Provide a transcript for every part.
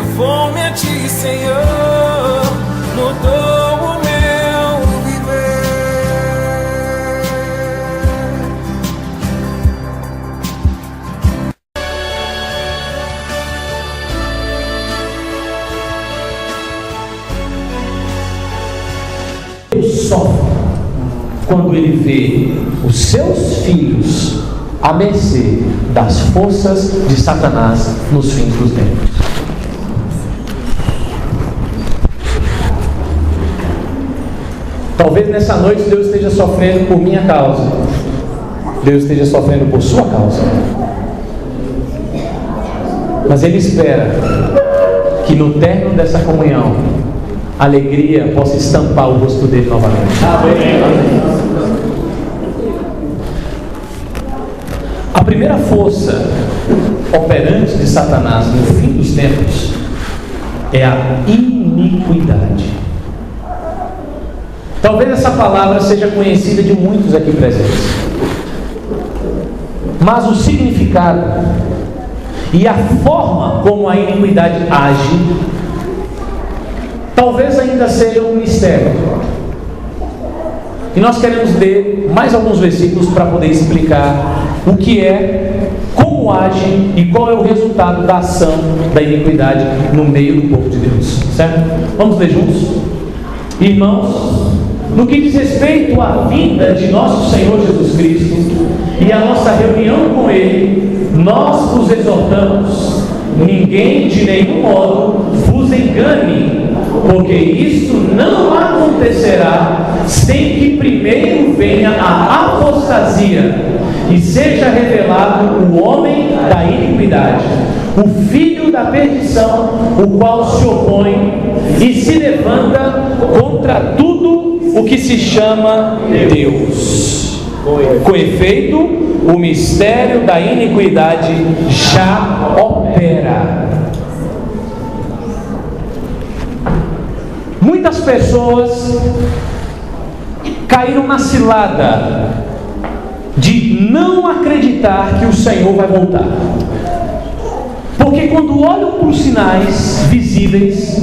levou-me a ti, Senhor, mudou o meu viver. Deus sofre quando Ele vê os seus filhos à mercê das forças de Satanás nos fins dos tempos. Talvez nessa noite Deus esteja sofrendo por minha causa, Deus esteja sofrendo por sua causa, mas Ele espera que no término dessa comunhão a alegria possa estampar o rosto dele novamente. Amém. A primeira força operante de Satanás no fim dos tempos é a iniquidade. Talvez essa palavra seja conhecida de muitos aqui presentes, mas o significado e a forma como a iniquidade age talvez ainda seja um mistério. E nós queremos ler mais alguns versículos para poder explicar o que é, como age e qual é o resultado da ação da iniquidade no meio do povo de Deus. Certo? Vamos ler juntos? Irmãos, no que diz respeito à vinda de nosso Senhor Jesus Cristo e a nossa reunião com Ele, nós vos exortamos: ninguém de nenhum modo vos engane, porque isto não acontecerá sem que primeiro venha a apostasia e seja revelado o homem da iniquidade, o filho da perdição, o qual se opõe e se levanta contra tudo o que se chama Deus. Com efeito, o mistério da iniquidade já opera. Muitas pessoas caíram na cilada de não acreditar que o Senhor vai voltar, porque quando olham para os sinais visíveis,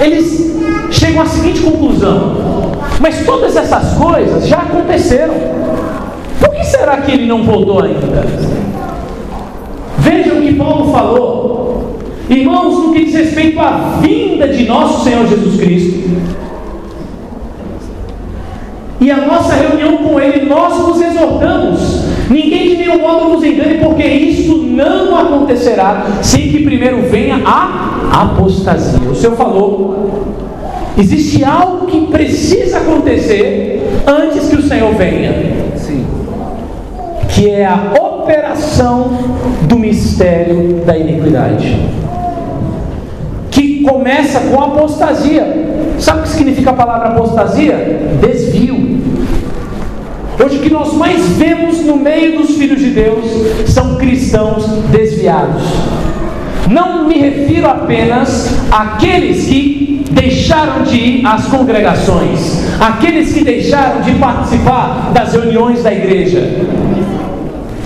eles chegam à seguinte conclusão: mas todas essas coisas já aconteceram, por que será que Ele não voltou ainda? Vejam o que Paulo falou, irmãos, no que diz respeito à vinda de nosso Senhor Jesus Cristo e a nossa reunião com Ele, nós vos exortamos: ninguém de nenhum modo vos engane, porque isto não acontecerá sem que primeiro venha a apostasia. O Senhor falou, existe algo que precisa acontecer antes que o Senhor venha. Sim. Que é a operação do mistério da iniquidade, que começa com a apostasia. Sabe o que significa a palavra apostasia? Desvio. Hoje o que nós mais vemos no meio dos filhos de Deus são cristãos desviados. Não me refiro apenas àqueles que deixaram de ir às congregações, aqueles que deixaram de participar das reuniões da igreja.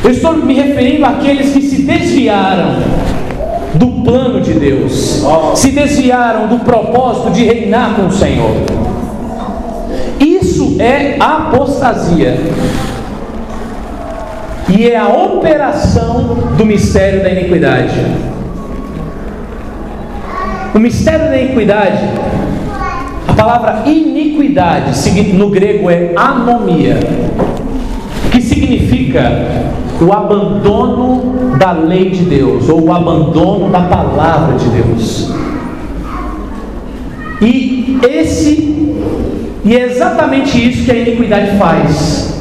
Eu estou me referindo àqueles que se desviaram do plano de Deus, se desviaram do propósito de reinar com o Senhor. Isso é apostasia, e é a operação do mistério da iniquidade. O mistério da iniquidade, a palavra iniquidade no grego é anomia, que significa o abandono da lei de Deus, ou o abandono da palavra de Deus. E é exatamente isso que a iniquidade faz.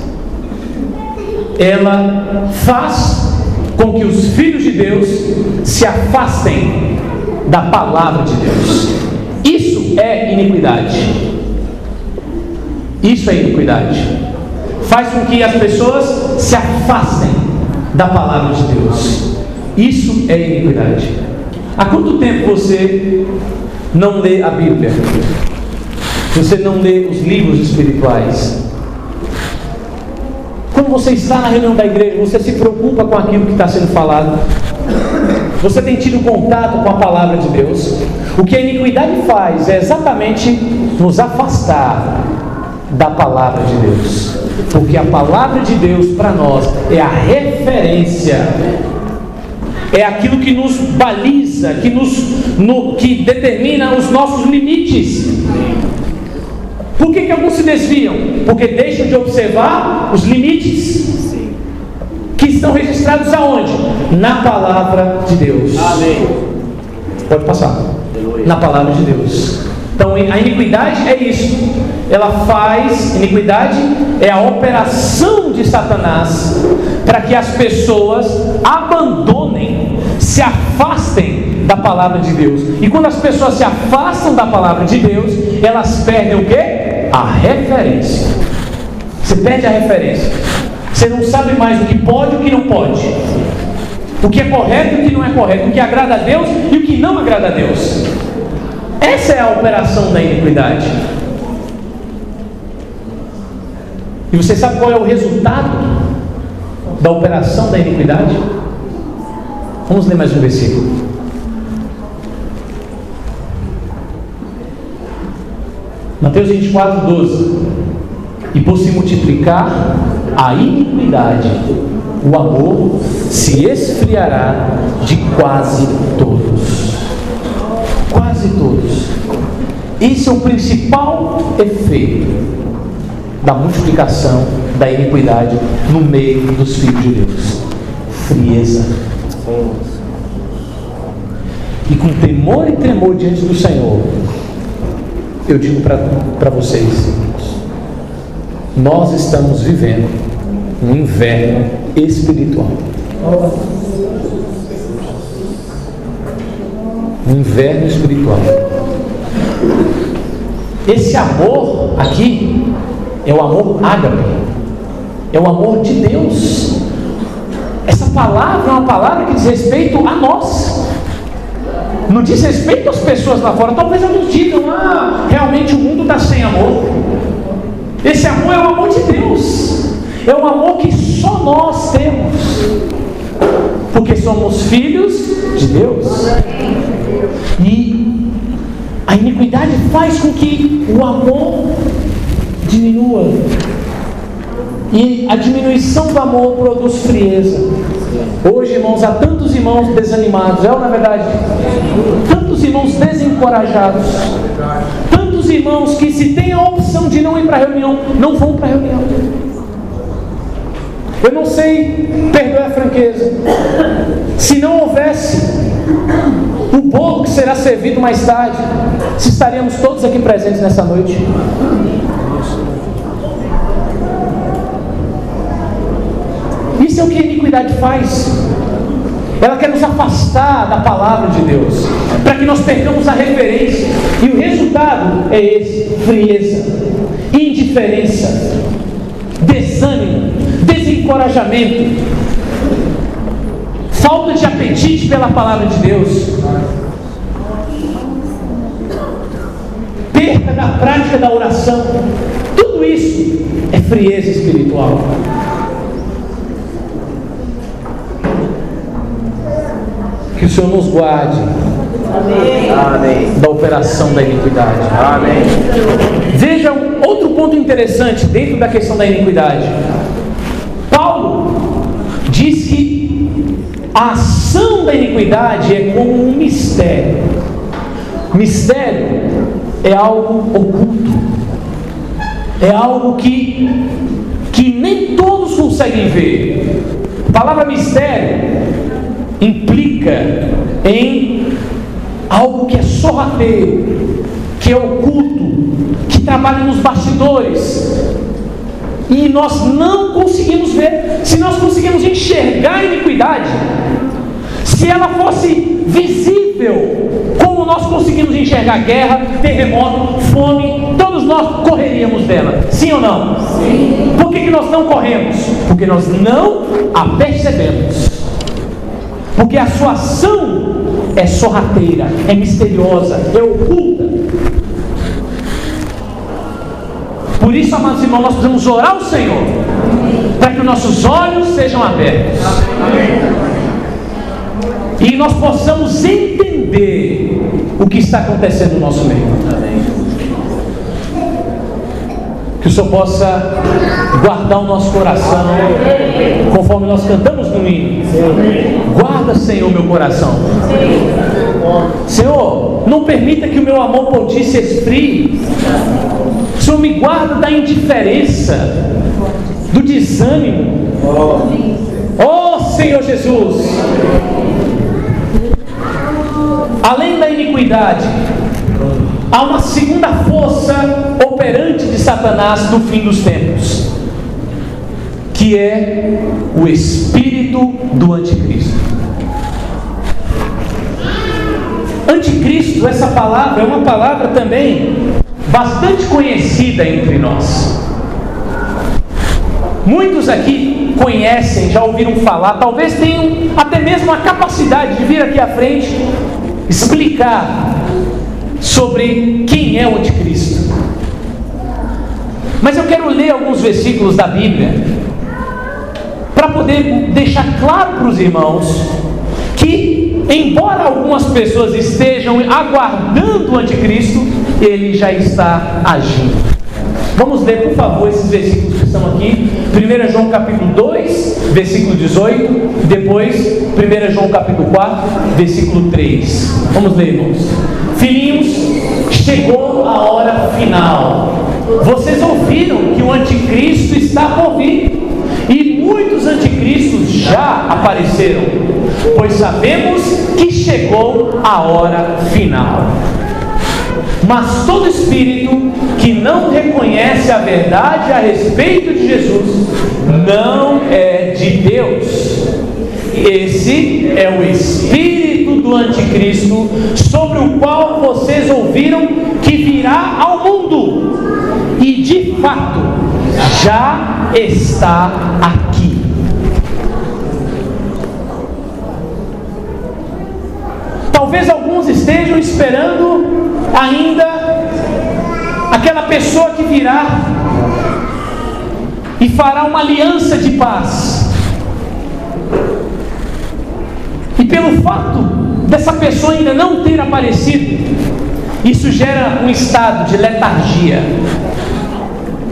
Ela faz com que os filhos de Deus se afastem da palavra de Deus. Isso é iniquidade. Isso é iniquidade. Faz com que as pessoas se afastem da palavra de Deus. Isso é iniquidade. Há quanto tempo você não lê a Bíblia? Você não lê os livros espirituais? Quando você está na reunião da igreja, você se preocupa com aquilo que está sendo falado? Você tem tido contato com a palavra de Deus? O que a iniquidade faz é exatamente nos afastar da palavra de Deus. Porque a palavra de Deus para nós é a referência, é aquilo que nos baliza, que determina os nossos limites. Por que alguns se desviam? Porque deixam de observar os limites que estão registrados aonde? Na palavra de Deus. Amém. Pode passar. Na palavra de Deus. Então a iniquidade é isso. Iniquidade é a operação de Satanás para que as pessoas abandonem, se afastem da palavra de Deus. E quando as pessoas se afastam da palavra de Deus, elas perdem o quê? A referência. Você perde a referência. Você não sabe mais o que pode e o que não pode, o que é correto e o que não é correto, o que agrada a Deus e o que não agrada a Deus. Essa é a operação da iniquidade. E você sabe qual é o resultado da operação da iniquidade? Vamos ler mais um versículo. Mateus 24, 12. E por se multiplicar a iniquidade, o amor se esfriará de quase todos. Quase todos. Esse é o principal efeito da multiplicação da iniquidade no meio dos filhos de Deus. Frieza. E com temor e tremor diante do Senhor, eu digo para vocês: nós estamos vivendo um inverno espiritual. Um inverno espiritual. Esse amor aqui é o amor ágape, é o amor de Deus. Essa palavra é uma palavra que diz respeito a nós, não diz respeito às pessoas lá fora. Talvez alguns digam: realmente o mundo está sem amor. Esse amor é o amor de Deus, é um amor que só nós temos, porque somos filhos de Deus. E a iniquidade faz com que o amor diminua, e a diminuição do amor produz frieza. Hoje, irmãos, há tantos irmãos desanimados, ou na verdade, tantos irmãos desencorajados, tantos irmãos que, se tem a opção de não ir para a reunião, não vão para a reunião. Eu não sei, perdoe a franqueza, se não houvesse o bolo que será servido mais tarde, se estaríamos todos aqui presentes nessa noite. Isso é o que a iniquidade faz. Ela quer nos afastar da palavra de Deus, para que nós percamos a referência. E o resultado é esse: frieza, indiferença, desânimo, desencorajamento, falta de apetite pela palavra de Deus, perda da prática da oração. Tudo isso é frieza espiritual. Que o Senhor nos guarde da operação da iniquidade. Amém. Veja um outro ponto interessante dentro da questão da iniquidade. Paulo diz que a ação da iniquidade é como um mistério. Mistério é algo oculto, é algo que nem todos conseguem ver. A palavra mistério implica em algo que é sorrateiro, que é oculto, que trabalha nos bastidores, e nós não conseguimos ver. Se nós conseguimos enxergar a iniquidade, se ela fosse visível, como nós conseguimos enxergar guerra, terremoto, fome, todos nós correríamos dela, sim ou não? Sim. Por que nós não corremos? Porque nós não a percebemos. Porque a sua ação é sorrateira, é misteriosa, é oculta. Por isso, amados irmãos, nós precisamos orar ao Senhor, para que os nossos olhos sejam abertos. e nós possamos entender o que está acontecendo no nosso meio. Que o Senhor possa guardar o nosso coração, conforme nós cantamos no hino. Guarda, Senhor, meu coração. Senhor, não permita que o meu amor por Ti se esfrie. Senhor, me guarda da indiferença, do desânimo. Oh, Senhor Jesus, além da iniquidade, há uma segunda força operante de Satanás no fim dos tempos, que é o espírito do anticristo. Anticristo, essa palavra é uma palavra também bastante conhecida entre nós. Muitos aqui conhecem, já ouviram falar, talvez tenham até mesmo a capacidade de vir aqui à frente explicar sobre quem é o anticristo. Mas eu quero ler alguns versículos da Bíblia para poder deixar claro para os irmãos que, embora algumas pessoas estejam aguardando o anticristo, ele já está agindo. Vamos ler, por favor, esses versículos que estão aqui. 1 João capítulo 2, versículo 18. Depois, 1 João capítulo 4, versículo 3. Vamos ler, irmãos. Filhinhos, chegou a hora final. Vocês ouviram que o anticristo está por vir, e muitos anticristos já apareceram, pois sabemos que chegou a hora final. Mas todo espírito que não reconhece a verdade a respeito de Jesus não é de Deus. Esse é o espírito do anticristo, sobre o qual vocês ouviram que virá ao mundo, e de fato já está aqui. Talvez alguns estejam esperando ainda aquela pessoa que virá e fará uma aliança de paz. E pelo fato dessa pessoa ainda não ter aparecido, isso gera um estado de letargia,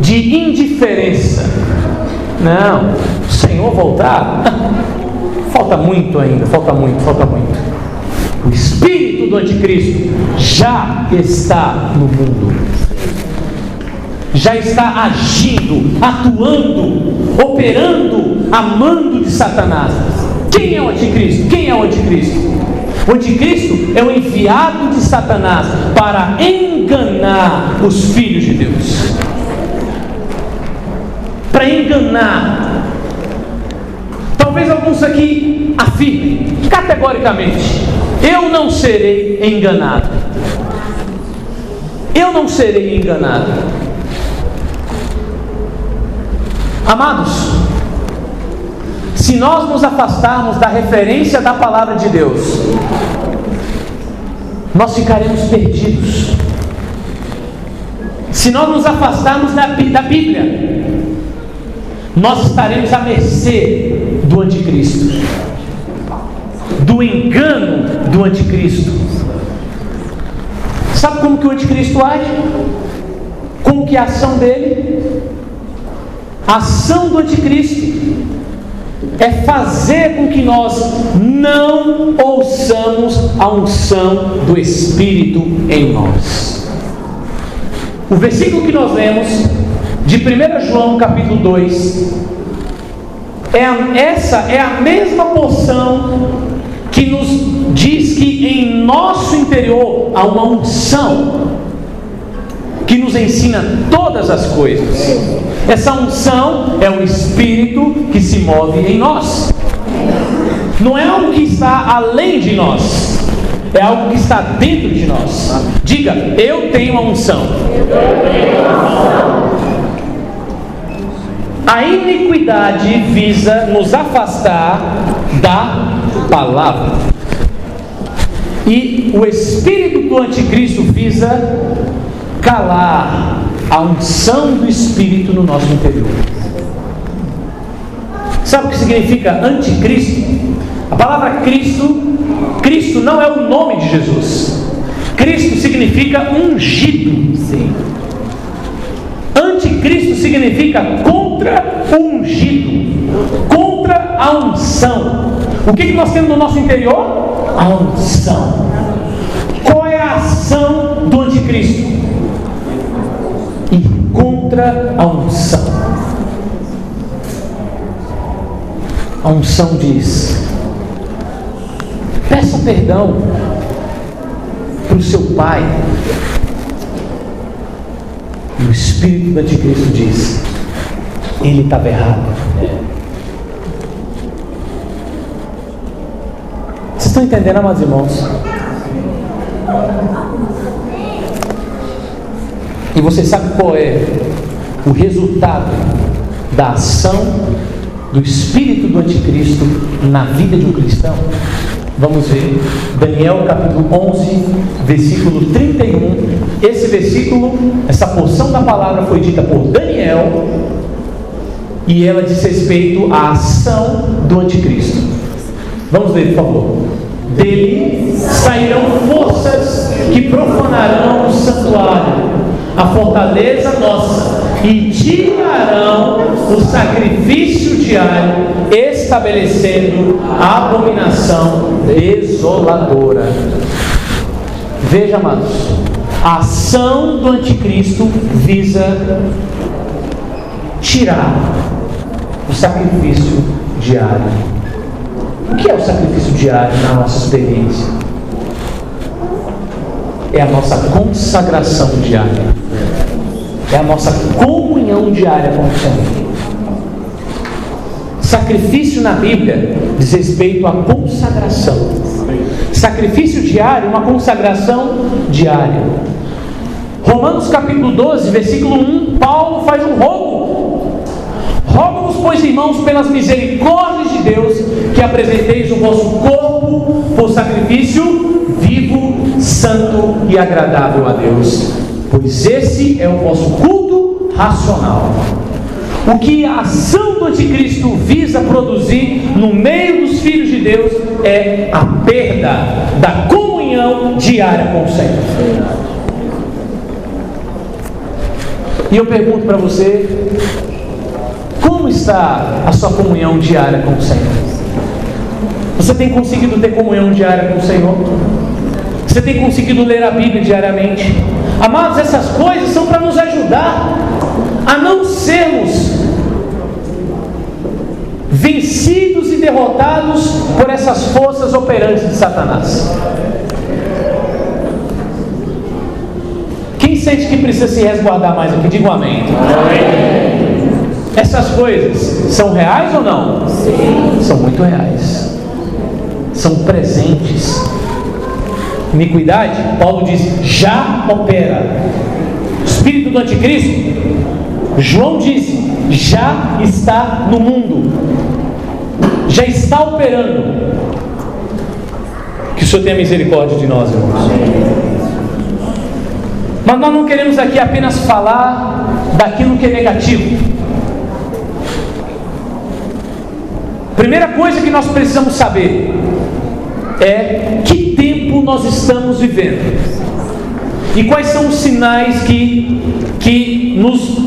de indiferença. Não, o Senhor voltar, falta muito ainda, falta muito. O espírito do anticristo já está no mundo, já está agindo, atuando, operando, amando de Satanás. Quem é o anticristo? Quem é o anticristo? O anticristo é o enviado de Satanás para enganar os filhos de Deus, para enganar. Talvez alguns aqui afirmem categoricamente: eu não serei enganado. Eu não serei enganado. Amados, se nós nos afastarmos da referência da palavra de Deus, nós ficaremos perdidos. Se nós nos afastarmos da Bíblia, nós estaremos à mercê do anticristo, do engano do anticristo. Sabe como que o anticristo age? Como que é a ação dele? A ação do anticristo é fazer com que nós não ouçamos a unção do Espírito em nós. O versículo que nós lemos de 1 João capítulo 2, essa é a mesma porção que nos diz que em nosso interior há uma unção que nos ensina todas as coisas. Essa unção é o Espírito que se move em nós. Não é algo que está além de nós, é algo que está dentro de nós. Diga: eu tenho a unção. A iniquidade visa nos afastar da palavra, e o espírito do anticristo visa calar a unção do Espírito no nosso interior. Sabe o que significa anticristo? A palavra Cristo Cristo não é o nome de Jesus. Cristo significa ungido. Sim. Anticristo significa contra o ungido, contra a unção. O que nós temos no nosso interior? A unção. Qual é a ação do anticristo? Ir contra a unção. A unção diz: peça perdão para o seu pai. E o espírito do anticristo diz: ele estava errado. Vocês estão entendendo, amados irmãos? E você sabe qual é o resultado da ação do espírito do anticristo na vida de um cristão? Vamos ver Daniel capítulo 11, versículo 31. Esse versículo, essa porção da palavra foi dita por Daniel, e ela diz respeito à ação do anticristo. Vamos ler, por favor. Dele sairão forças que profanarão o santuário, a fortaleza nossa, e tirarão o sacrifício diário, estabelecendo a abominação desoladora. Veja, amados, a ação do anticristo visa tirar o sacrifício diário. O que é o sacrifício diário na nossa experiência? É a nossa consagração diária. É a nossa comunhão diária com o Senhor. Sacrifício na Bíblia diz respeito à consagração. Sacrifício diário, uma consagração diária. Romanos capítulo 12, versículo 1, Paulo faz um rogo. Rogo-vos, pois, irmãos, pelas misericórdias de Deus, que apresenteis o vosso corpo por sacrifício vivo, santo e agradável a Deus, pois esse é o vosso culto racional. O que a ação do anticristo visa produzir no meio dos filhos de Deus é a perda da comunhão diária com o Senhor. E eu pergunto para você: como está a sua comunhão diária com o Senhor? Você tem conseguido ter comunhão diária com o Senhor? Você tem conseguido ler a Bíblia diariamente? Amados, essas coisas são para nos ajudar a não sermos vencidos e derrotados por essas forças operantes de Satanás. Quem sente que precisa se resguardar mais aqui? Diga um amém. Amém. Essas coisas são reais ou não? Sim. São muito reais. São presentes. Iniquidade, Paulo diz, já opera. Espírito do anticristo, João disse, já está no mundo, já está operando. Que o Senhor tenha misericórdia de nós, irmãos. Mas nós não queremos aqui apenas falar daquilo que é negativo. Primeira coisa que nós precisamos saber é que tempo nós estamos vivendo e quais são os sinais que nos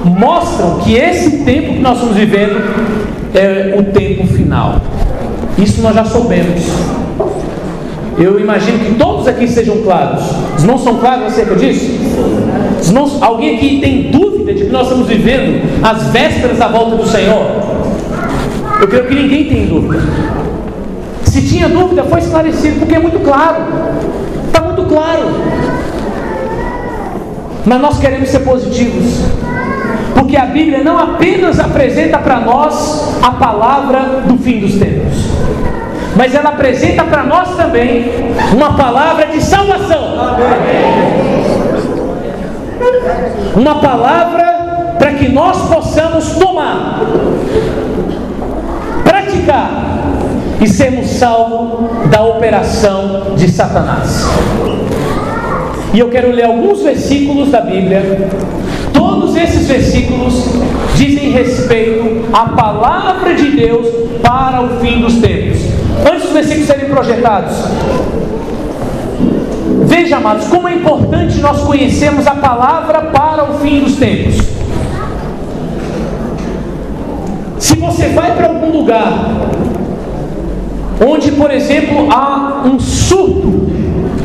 mostram que esse tempo que nós estamos vivendo é o tempo final. Isso nós já soubemos. Eu imagino que todos aqui sejam claros. Os não são claros acerca disso? Alguém aqui tem dúvida de que nós estamos vivendo as vésperas da volta do Senhor? Eu creio que ninguém tem dúvida. Se tinha dúvida, foi esclarecido, porque é muito claro. Está muito claro. Mas nós queremos ser positivos, porque a Bíblia não apenas apresenta para nós a palavra do fim dos tempos, mas ela apresenta para nós também uma palavra de salvação. Uma palavra para que nós possamos tomar, praticar e sermos salvos da operação de Satanás. E eu quero ler alguns versículos da Bíblia. Todos esses versículos dizem respeito à palavra de Deus para o fim dos tempos. Antes versículos serem projetados. Veja, amados, como é importante nós conhecermos a palavra para o fim dos tempos. Se você vai para algum lugar onde, por exemplo, há um surto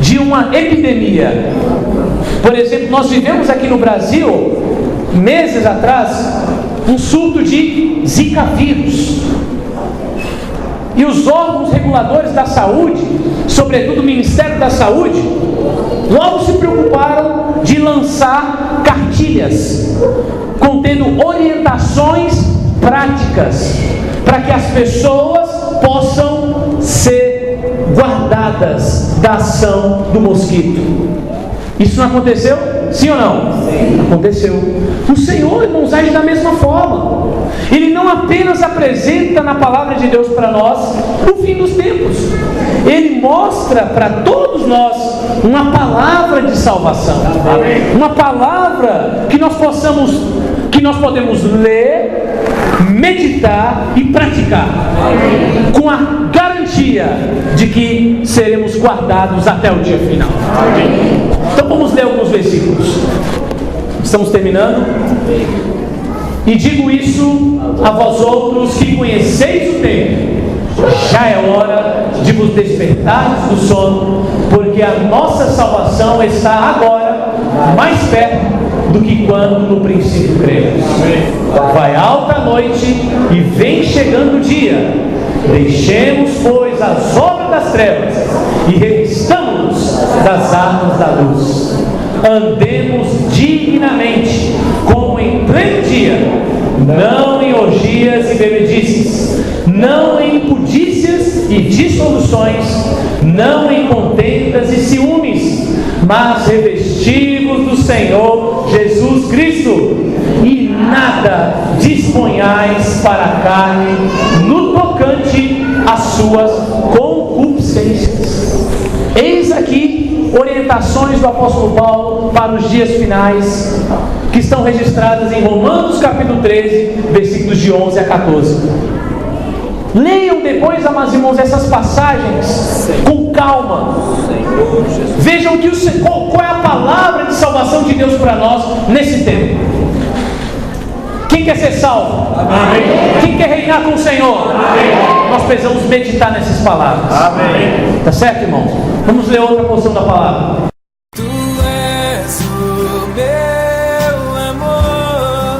de uma epidemia, por exemplo, nós vivemos aqui no Brasil, meses atrás, um surto de Zika vírus. E os órgãos reguladores da saúde, sobretudo o Ministério da Saúde, logo se preocuparam de lançar cartilhas contendo orientações práticas para que as pessoas possam ser guardadas da ação do mosquito. Isso não aconteceu? Sim ou não? Sim. Aconteceu. O Senhor, irmãos, age da mesma forma. Ele não apenas apresenta na palavra de Deus para nós o fim dos tempos. Ele mostra para todos nós uma palavra de salvação. Amém. Uma palavra que nós podemos ler, meditar e praticar. Amém. Com a garantia de que seremos guardados até o dia final. Amém. Então vamos ler alguns versículos. Estamos terminando. E digo isso a vós outros que conheceis o tempo. Já é hora de vos despertares do sono, porque a nossa salvação está agora mais perto do que quando no princípio cremos. Vai alta a noite e vem chegando o dia. Deixemos, pois, as obras das trevas e revistamos-nos das armas da luz. Andemos dignamente, como em pleno dia, não em orgias e bebedices, não em impudícias e dissoluções, não em contendas e ciúmes, mas revestivos do Senhor Jesus Cristo, e nada disponhais para a carne no tocante às suas concupiscências. Eis aqui orientações do apóstolo Paulo para os dias finais, que estão registradas em Romanos capítulo 13, versículos de 11 a 14. Leiam depois, amados irmãos, essas passagens com calma. Vejam qual é a palavra de salvação de Deus para nós nesse tempo. Quem quer ser salvo? Amém. Quem quer reinar com o Senhor? Amém. Nós precisamos meditar nessas palavras. Amém. Tá certo, irmãos? Vamos ler outra porção da palavra. Tu és o meu amor,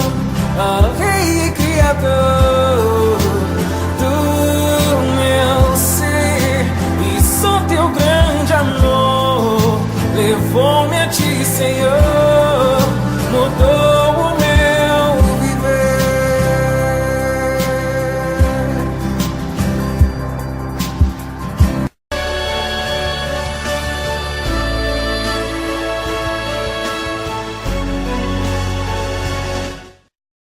ó Rei e Criador. Tu meu ser e só teu grande amor levou-me a ti, Senhor.